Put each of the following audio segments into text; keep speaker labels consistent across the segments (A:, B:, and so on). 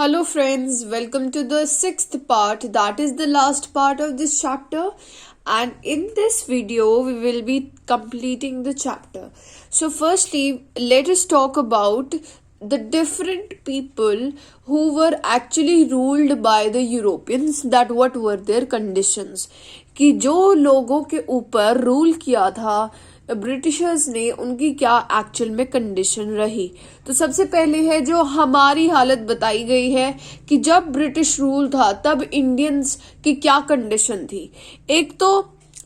A: Hello, friends. Welcome to the sixth part, that is the last part of this chapter. And in this video, we will be completing the chapter. So, firstly, let us talk about the different people who were actually ruled by the Europeans, that what were their conditions. कि जो लोगों के ऊपर rule किया था Britishers ने, उनकी क्या एक्चुअल में कंडीशन रही। तो सबसे पहले है जो हमारी हालत बताई गई है कि जब ब्रिटिश रूल था तब इंडियंस की क्या कंडीशन थी। एक तो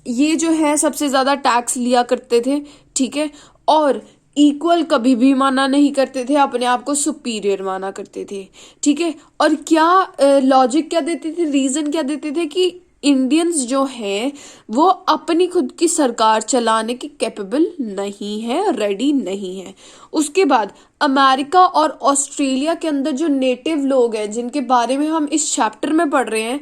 A: ये जो है सबसे ज्यादा टैक्स लिया करते थे, ठीक है, और इक्वल कभी भी माना नहीं करते थे, अपने आप को सुपीरियर माना करते थे, ठीक है। और क्या लॉजिक क्या देते थे, रीजन क्या देते थे कि इंडियंस जो हैं वो अपनी खुद की सरकार चलाने की कैपेबल नहीं है, रेडी नहीं है। उसके बाद अमेरिका और ऑस्ट्रेलिया के अंदर जो नेटिव लोग हैं जिनके बारे में हम इस चैप्टर में पढ़ रहे हैं,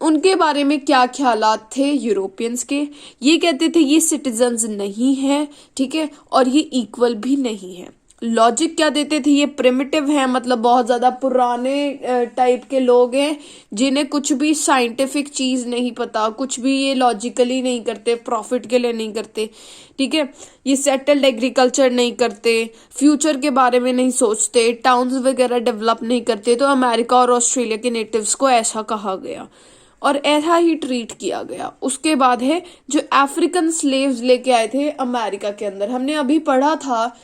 A: उनके बारे में क्या ख्यालात थे यूरोपियंस के। ये कहते थे ये सिटीजन्स नहीं है, ठीक है, और ये इक्वल भी नहीं है। लॉजिक क्या देते थे, ये प्रिमिटिव है, मतलब बहुत ज्यादा पुराने टाइप के लोग हैं जिन्हें कुछ भी साइंटिफिक चीज नहीं पता, कुछ भी ये लॉजिकली नहीं करते, प्रॉफिट के लिए नहीं करते, ठीक है। ये सेटल्ड एग्रीकल्चर नहीं करते, फ्यूचर के बारे में नहीं सोचते, टाउन्स वगैरह डेवलप नहीं करते। तो अमेरिका और ऑस्ट्रेलिया के नेटिव्स को ऐसा कहा गया और ऐसा ही ट्रीट किया गया। उसके बाद है जो अफ्रीकन स्लेव्स लेके आए थे अमेरिका के अंदर, हमने अभी पढ़ा था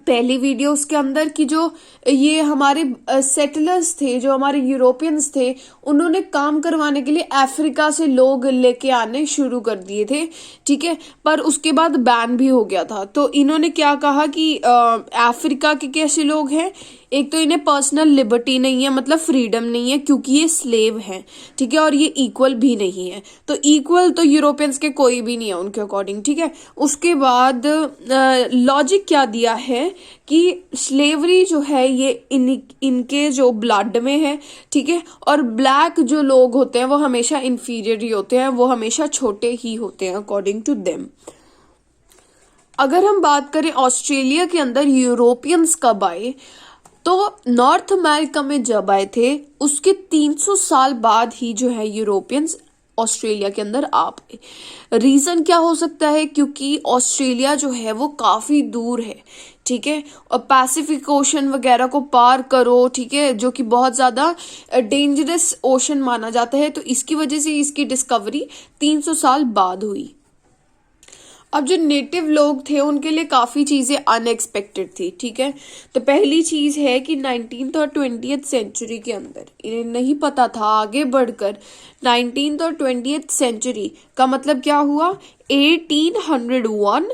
A: पहली वीडियोस के अंदर कि जो ये हमारे सेटलर्स थे, जो हमारे यूरोपियंस थे, उन्होंने काम करवाने के लिए अफ्रीका से लोग लेके आने शुरू कर दिए थे, ठीक है, पर उसके बाद बैन भी हो गया था। तो इन्होंने क्या कहा कि अफ्रीका के कैसे लोग हैं, एक तो इन्हें पर्सनल लिबर्टी नहीं है, मतलब फ्रीडम नहीं है क्योंकि ये स्लेव हैं, ठीक है, और ये इक्वल भी नहीं है। तो इक्वल तो यूरोपियंस के कोई भी नहीं है उनके अकॉर्डिंग, ठीक है। उसके बाद लॉजिक क्या दिया है कि स्लेवरी जो है ये इनके जो ब्लड में है, ठीक है, और ब्लैक जो लोग होते हैं वो हमेशा इंफीरियर ही होते हैं, वो हमेशा छोटे ही होते हैं अकॉर्डिंग टू देम। अगर हम बात करें ऑस्ट्रेलिया के अंदर यूरोपियंस कब आए, तो नॉर्थ अमेरिका में जब आए थे उसके 300 साल बाद ही जो है यूरोपियंस ऑस्ट्रेलिया के अंदर आ पाए। रीजन क्या हो सकता है, क्योंकि ऑस्ट्रेलिया जो है वो काफी दूर है, ठीक है, और पैसिफिक ओशन वगैरह को पार करो, ठीक है, जो कि बहुत ज्यादा डेंजरस ओशन माना जाता है। तो इसकी वजह से इसकी डिस्कवरी 300 साल बाद हुई। अब जो नेटिव लोग थे उनके लिए काफी चीजें अनएक्सपेक्टेड थी, ठीक है। तो पहली चीज है कि 19th और 20th सेंचुरी के अंदर इन्हें नहीं पता था, आगे बढ़कर 19th और 20th सेंचुरी का मतलब क्या हुआ, 1801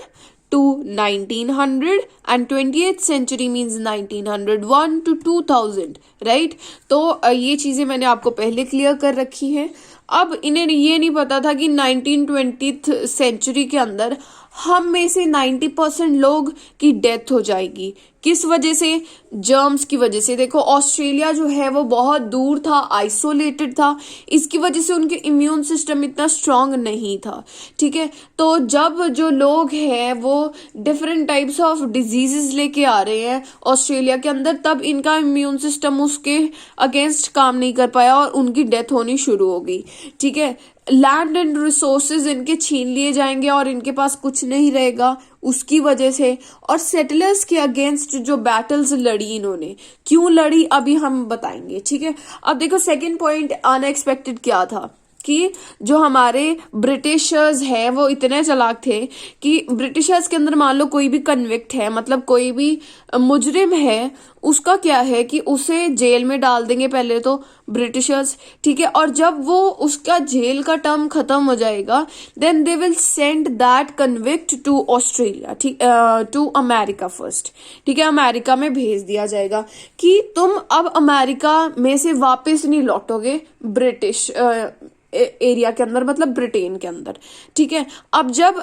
A: to 1900 and 20th century means 1901 to 2000, right. तो ये चीजें मैंने आपको पहले क्लियर कर रखी हैं। अब इन्हें ये नहीं पता था कि 1920th सेंचुरी के अंदर हम में से 90% लोग की डेथ हो जाएगी। किस वजह से, जर्म्स की वजह से। देखो ऑस्ट्रेलिया जो है वो बहुत दूर था, आइसोलेटेड था, इसकी वजह से उनके इम्यून सिस्टम इतना स्ट्रांग नहीं था, ठीक है। तो जब जो लोग हैं वो डिफरेंट टाइप्स ऑफ डिजीजेस लेके आ रहे हैं ऑस्ट्रेलिया के अंदर, तब इनका इम्यून सिस्टम उसके अगेंस्ट काम नहीं कर पाया और उनकी डेथ होनी शुरू हो गई, ठीक है। लैंड एंड रिसोर्सेज इनके छीन लिए जाएंगे और इनके पास कुछ नहीं रहेगा उसकी वजह से। और सेटलर्स के अगेंस्ट जो बैटल्स लड़ी इन्होंने, क्यों लड़ी अभी हम बताएंगे, ठीक है। अब देखो सेकंड पॉइंट अनएक्सपेक्टेड क्या था कि जो हमारे ब्रिटिशर्स हैं वो इतने चालाक थे कि ब्रिटिशर्स के अंदर मान लो कोई भी कन्विक्ट है, मतलब कोई भी मुजरिम है, उसका क्या है कि उसे जेल में डाल देंगे पहले तो ब्रिटिशर्स, ठीक है, और जब वो उसका जेल का टर्म खत्म हो जाएगा then they will send that convict to Australia, ठीक, टू अमेरिका फर्स्ट, ठीक है, अमेरिका में भेज दिया जाएगा कि तुम अब अमेरिका में से वापस नहीं लौटोगे ब्रिटिश एरिया के अंदर, मतलब ब्रिटेन के अंदर, ठीक है। अब जब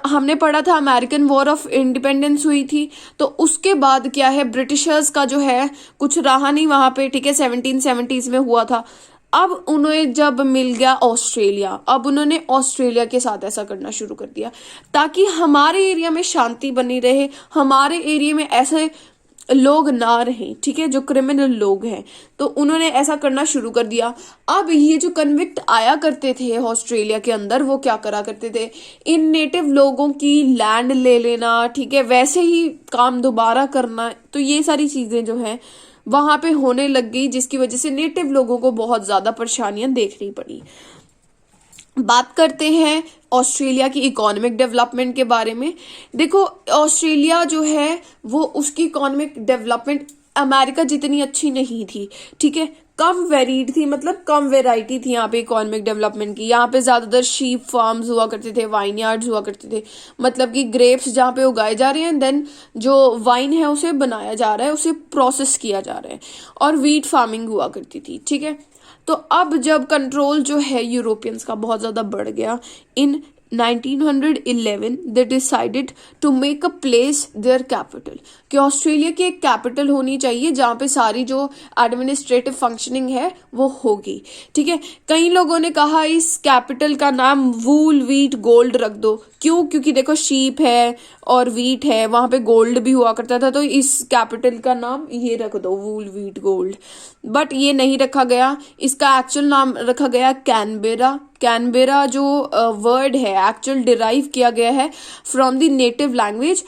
A: हमने पढ़ा था अमेरिकन वॉर ऑफ इंडिपेंडेंस हुई थी, तो उसके बाद क्या है, ब्रिटिशर्स का जो है कुछ रहा नहीं वहां पे, ठीक है, 1770s में हुआ था। अब उन्हें जब मिल गया ऑस्ट्रेलिया, अब उन्होंने ऑस्ट्रेलिया के साथ ऐसा करना शुरू कर दिया ताकि हमारे एरिया में शांति बनी रहे, हमारे एरिया में ऐसे लोग ना रहें, ठीक है, जो क्रिमिनल लोग हैं, तो उन्होंने ऐसा करना शुरू कर दिया। अब ये जो कन्विक्ट आया करते थे ऑस्ट्रेलिया के अंदर, वो क्या करा करते थे, इन नेटिव लोगों की लैंड ले लेना, ठीक है, वैसे ही काम दोबारा करना। तो ये सारी चीजें जो है वहां पे होने लग गई, जिसकी वजह से नेटिव लोगों को बहुत ज्यादा परेशानियां देखनी पड़ी। बात करते हैं ऑस्ट्रेलिया की इकोनॉमिक डेवलपमेंट के बारे में। देखो, ऑस्ट्रेलिया जो है वो उसकी इकोनॉमिक डेवलपमेंट अमेरिका जितनी अच्छी नहीं थी, ठीक है, कम वेरीड थी, मतलब कम वेराइटी थी यहाँ पे इकोनॉमिक डेवलपमेंट की। यहाँ पे ज्यादातर शीप फार्म्स हुआ करते थे, वाइन यार्ड्स हुआ करते थे, मतलब कि ग्रेप्स जहाँ पे उगाए जा रहे हैं, देन जो वाइन है उसे बनाया जा रहा है, उसे प्रोसेस किया जा रहा है, और वीट फार्मिंग हुआ करती थी, ठीक है। तो अब जब कंट्रोल जो है यूरोपियंस का बहुत ज़्यादा बढ़ गया, in 1911 they decided to make a place their capital, कि ऑस्ट्रेलिया की एक कैपिटल होनी चाहिए जहाँ पे सारी जो एडमिनिस्ट्रेटिव फंक्शनिंग है वो होगी, ठीक है। कई लोगों ने कहा इस कैपिटल का नाम वूल वीट गोल्ड रख दो। क्यों? क्योंकि देखो शीप है और वीट है, वहां पे गोल्ड भी हुआ करता था, तो इस कैपिटल का नाम ये रख दो, वूल वीट गोल्ड। बट ये नहीं रखा गया, इसका एक्चुअल नाम रखा गया कैनबेरा। कैनबेरा जो वर्ड है एक्चुअल डिराइव किया गया है फ्रॉम द नेटिव लैंग्वेज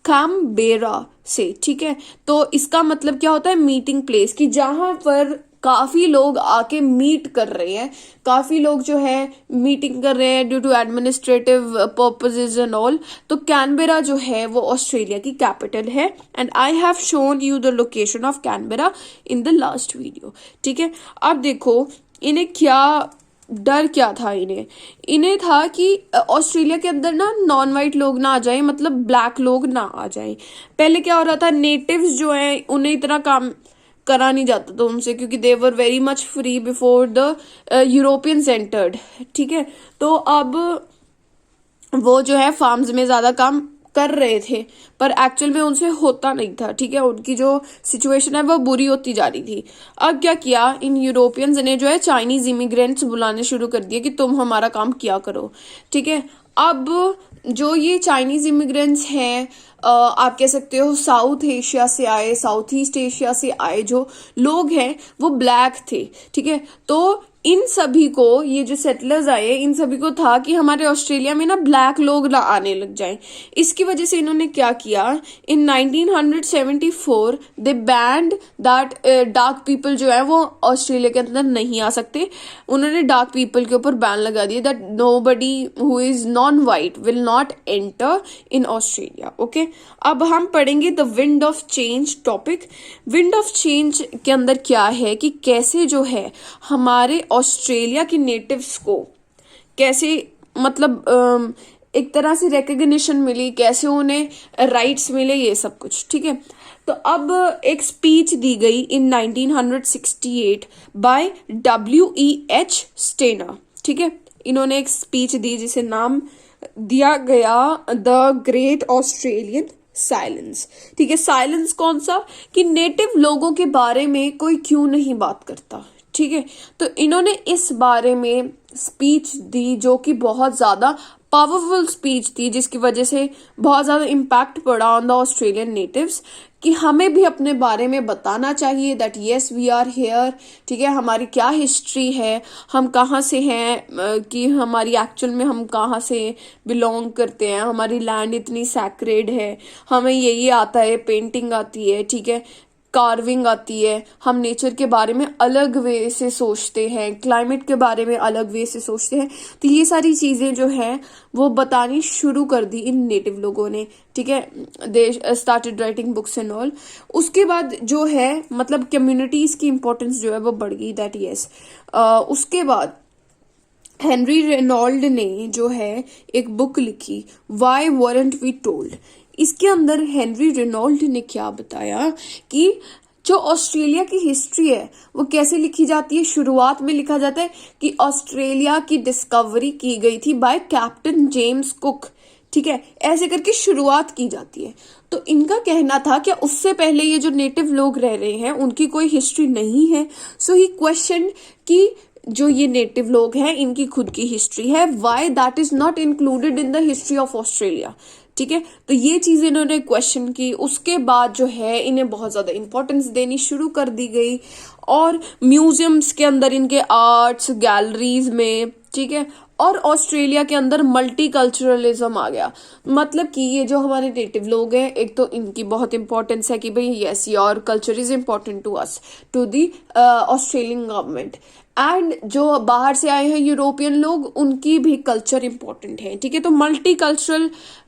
A: कैम्बेरा से, ठीक है। तो इसका मतलब क्या होता है, मीटिंग प्लेस, की जहां पर काफी लोग आके मीट कर रहे हैं, काफी लोग जो है मीटिंग कर रहे हैं due to administrative purposes and all. तो कैनबेरा जो है वो ऑस्ट्रेलिया की कैपिटल है, and I have shown you the location of Canberra in the last video, ठीक है। अब देखो इन्हें क्या डर क्या था, इन्हें था कि ऑस्ट्रेलिया के अंदर ना नॉन वाइट लोग ना आ जाए, मतलब ब्लैक लोग ना आ जाए। पहले क्या हो रहा था, नेटिव्स जो है उन्हें इतना काम करा नहीं जाता था उनसे, क्योंकि they were very much free before the Europeans entered, ठीक है। तो अब वो जो है फार्म्स में ज्यादा काम कर रहे थे, पर एक्चुअल में उनसे होता नहीं था, ठीक है। उनकी जो सिचुएशन है वो बुरी होती जा रही थी। अब क्या किया, इन यूरोपियंस ने जो है चाइनीज इमिग्रेंट्स बुलाने शुरू कर दिए कि तुम हमारा काम किया करो, ठीक है। अब जो ये चाइनीज इमिग्रेंट्स हैं, आप कह सकते हो साउथ एशिया से आए, साउथ ईस्ट एशिया से आए जो लोग हैं वो ब्लैक थे, ठीक है। तो इन सभी को, ये जो सेटलर्स आए, इन सभी को था कि हमारे ऑस्ट्रेलिया में ना ब्लैक लोग ना आने लग जाएं। इसकी वजह से इन्होंने क्या किया, इन 1974 दे बैंड दैट डार्क पीपल जो है वो ऑस्ट्रेलिया के अंदर नहीं आ सकते। उन्होंने डार्क पीपल के ऊपर बैन लगा दिया, that nobody who is non white will not enter in Australia, okay. अब हम पढ़ेंगे the wind of change topic. Wind of change के अंदर क्या है कि कैसे जो है हमारे ऑस्ट्रेलिया के नेटिव्स को कैसे, मतलब एक तरह से रिकग्निशन मिली, कैसे उन्हें राइट्स मिले, ये सब कुछ, ठीक है। तो अब एक स्पीच दी गई इन 1968 बाय WEH स्टेनर, ठीक है। इन्होंने एक स्पीच दी जिसे नाम दिया गया द ग्रेट ऑस्ट्रेलियन साइलेंस, ठीक है। साइलेंस कौन सा, कि नेटिव लोगों के बारे में कोई क्यों नहीं बात करता, ठीक है। तो इन्होंने इस बारे में स्पीच दी जो कि बहुत ज्यादा पावरफुल स्पीच थी, जिसकी वजह से बहुत ज्यादा इम्पैक्ट पड़ा ऑन द ऑस्ट्रेलियन नेटिव्स, कि हमें भी अपने बारे में बताना चाहिए that yes we are here, ठीक है। हमारी क्या हिस्ट्री है, हम कहाँ से हैं, कि हमारी एक्चुअल में हम कहाँ से बिलोंग करते हैं, हमारी लैंड इतनी सैक्रेड है, हमें यही आता है, पेंटिंग आती है, ठीक है, कार्विंग आती है, हम नेचर के बारे में अलग वे से सोचते हैं, क्लाइमेट के बारे में अलग वे से सोचते हैं। तो ये सारी चीजें जो हैं वो बतानी शुरू कर दी इन नेटिव लोगों ने, ठीक है। They started writing books and all. उसके बाद जो है मतलब कम्युनिटीज की इंपॉर्टेंस जो है वो बढ़ गई, दैट यस। उसके बाद हेनरी रेनॉल्ड ने जो है एक बुक लिखी, वाई वॉरेंट वी टोल्ड। इसके अंदर हेनरी रेनॉल्ड ने क्या बताया कि जो ऑस्ट्रेलिया की हिस्ट्री है वो कैसे लिखी जाती है। शुरुआत में लिखा जाता है कि ऑस्ट्रेलिया की डिस्कवरी की गई थी बाय कैप्टन जेम्स कुक, ठीक है, ऐसे करके शुरुआत की जाती है। तो इनका कहना था कि उससे पहले ये जो नेटिव लोग रह रहे हैं उनकी कोई हिस्ट्री नहीं है। सो ही क्वेश्चन कि जो ये नेटिव लोग हैं इनकी खुद की हिस्ट्री है, why that is not included in the history of Australia, ठीक है, तो ये चीज इन्होंने क्वेश्चन की। उसके बाद जो है इन्हें बहुत ज्यादा इंपॉर्टेंस देनी शुरू कर दी गई और म्यूजियम्स के अंदर इनके आर्ट्स गैलरीज में, ठीक है, और ऑस्ट्रेलिया के अंदर मल्टीकल्चरलिज्म आ गया। मतलब कि ये जो हमारे नेटिव लोग हैं, एक तो इनकी बहुत इंपॉर्टेंस है कि भाई yes your culture is important to us, to the Australian government. And जो बाहर से आए हैं यूरोपियन लोग, उनकी भी कल्चर इंपॉर्टेंट है, ठीक है। तो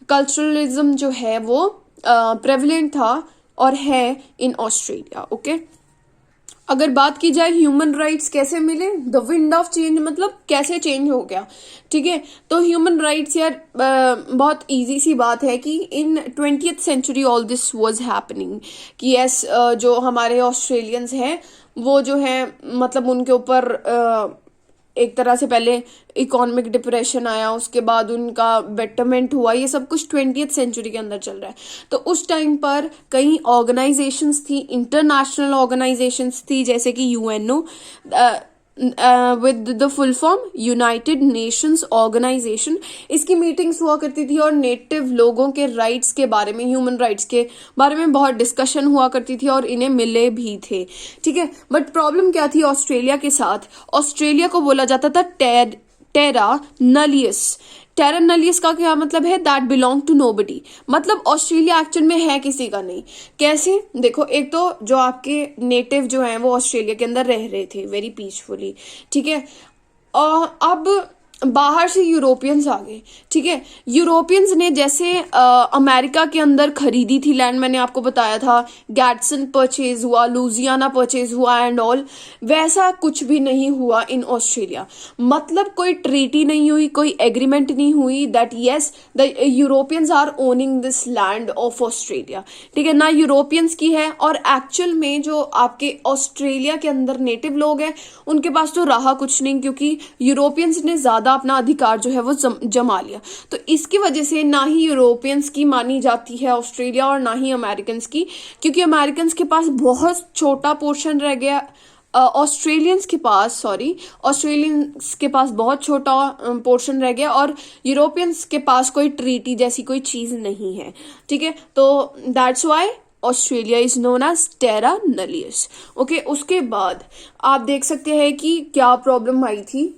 A: कल्चरलिज्म जो है वो प्रेवलेंट था और है इन ऑस्ट्रेलिया। ओके, अगर बात की जाए ह्यूमन राइट्स कैसे मिले, द विंड ऑफ चेंज मतलब कैसे चेंज हो गया, ठीक है। तो ह्यूमन राइट्स यार बहुत इजी सी बात है कि in 20th century all this was happening कि यस जो हमारे ऑस्ट्रेलियंस हैं वो जो है मतलब उनके ऊपर एक तरह से पहले इकोनॉमिक डिप्रेशन आया, उसके बाद उनका बेटरमेंट हुआ, ये सब कुछ 20th सेंचुरी के अंदर चल रहा है। तो उस टाइम पर कई ऑर्गेनाइजेशंस थी, इंटरनेशनल ऑर्गेनाइजेशंस थी, जैसे कि UNO with the full form United Nations Organisation. इसकी मीटिंग्स हुआ करती थी और नेटिव लोगों के राइट्स के बारे में, ह्यूमन राइट्स के बारे में बहुत डिस्कशन हुआ करती थी और इन्हें मिले भी थे, ठीक है। बट प्रॉब्लम क्या थी ऑस्ट्रेलिया के साथ, ऑस्ट्रेलिया को बोला जाता था टेरा नलियस। टेरा नलियस का क्या मतलब है, दैट बिलोंग टू नोबडी, मतलब ऑस्ट्रेलिया एक्चुअल में है किसी का नहीं। कैसे, देखो एक तो जो आपके नेटिव जो हैं वो ऑस्ट्रेलिया के अंदर रह रहे थे वेरी पीसफुली, ठीक है। और अब बाहर से यूरोपियंस आ गए, ठीक है। यूरोपियंस ने जैसे अमेरिका के अंदर खरीदी थी लैंड, मैंने आपको बताया था, गैटसन परचेज हुआ, लुजियाना परचेज हुआ एंड ऑल, वैसा कुछ भी नहीं हुआ इन ऑस्ट्रेलिया। मतलब कोई ट्रीटी नहीं हुई, कोई एग्रीमेंट नहीं हुई that yes the Europeans are owning this land of Australia, ठीक है। ना यूरोपियंस की है और एक्चुअल में जो आपके ऑस्ट्रेलिया के अंदर नेटिव लोग हैं उनके पास तो रहा कुछ नहीं, क्योंकि यूरोपियंस ने ज्यादा अपना अधिकार जो है वो जमा लिया। तो इसकी वजह से ना ही यूरोपियंस की मानी जाती है ऑस्ट्रेलिया और ना ही अमेरिकन्स की, क्योंकि अमेरिकन्स के पास बहुत छोटा पोर्शन रह गया, ऑस्ट्रेलियंस के पास बहुत छोटा पोर्शन रह गया और यूरोपियंस के पास कोई ट्रीटी जैसी कोई चीज नहीं है, ठीक है। तो that's why Australia is known as terra nullius. Okay, उसके बाद आप देख सकते हैं कि क्या प्रॉब्लम आई थी।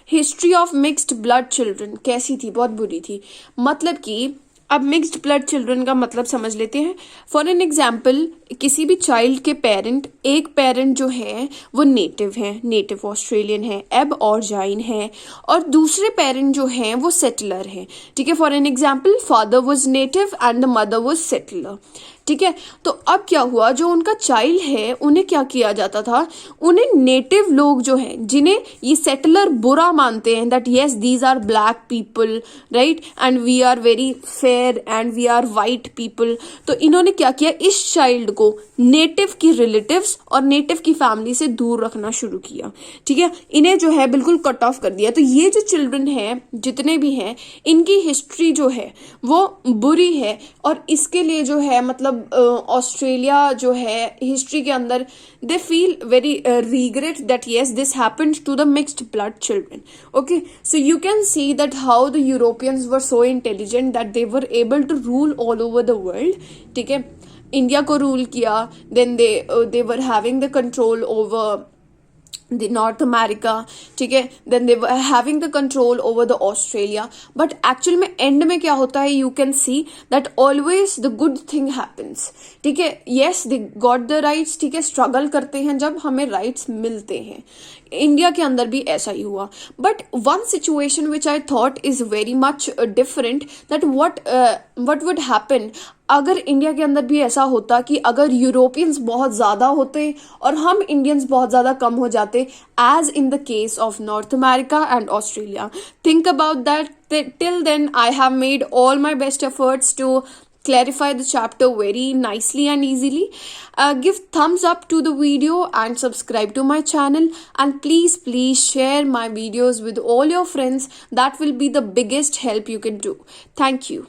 A: History of mixed blood children कैसी थी, बहुत बुरी थी। मतलब कि अब मिक्स्ड ब्लड चिल्ड्रन का मतलब समझ लेते हैं। फॉर एन एग्जाम्पल, किसी भी चाइल्ड के पेरेंट, एक पेरेंट जो है वो नेटिव है, नेटिव ऑस्ट्रेलियन है, एब ऑर्जाइन है, और दूसरे पेरेंट जो हैं वो सेटलर है, ठीक है। For an example, father was native and the mother was settler, ठीक है। तो अब क्या हुआ, जो उनका चाइल्ड है उन्हें क्या किया जाता था, उन्हें नेटिव लोग जो हैं जिन्हें ये सेटलर बुरा मानते हैं, that yes these are black people right and we are very fair and we are white people, तो इन्होंने क्या किया, इस चाइल्ड को नेटिव की रिलेटिव्स और नेटिव की फैमिली से दूर रखना शुरू किया, ठीक है। इन्हें जो है बिल्कुल कट ऑफ कर दिया। तो ये जो चिल्ड्रन है जितने भी हैं, इनकी हिस्ट्री जो है वो बुरी है और इसके लिए जो है मतलब ऑस्ट्रेलिया जो है हिस्ट्री के अंदर they feel very regret that yes this happened to the mixed blood children. Okay, so you can see that how the Europeans were so intelligent that they were able to rule all over the world. ठीक है, India को rule किया, then they were having the control over the North America, ठीक है, then they were having the control over the Australia, but actual में end में क्या होता है, you can see that always the good thing happens, ठीक है। yes they got the rights, ठीक है, struggle करते हैं जब हमें rights मिलते हैं। इंडिया के अंदर भी ऐसा ही हुआ, but one situation which I thought is very much different, that what would happen अगर इंडिया के अंदर भी ऐसा होता कि अगर यूरोपियंस बहुत ज़्यादा होते और हम इंडियंस बहुत ज़्यादा कम हो जाते, as in the case of North America and Australia. Think about that. Till then I have made all my best efforts to clarify the chapter very nicely and easily. Give thumbs up to the video and subscribe to my channel, and please share my videos with all your friends. That will be the biggest help you can do. Thank you.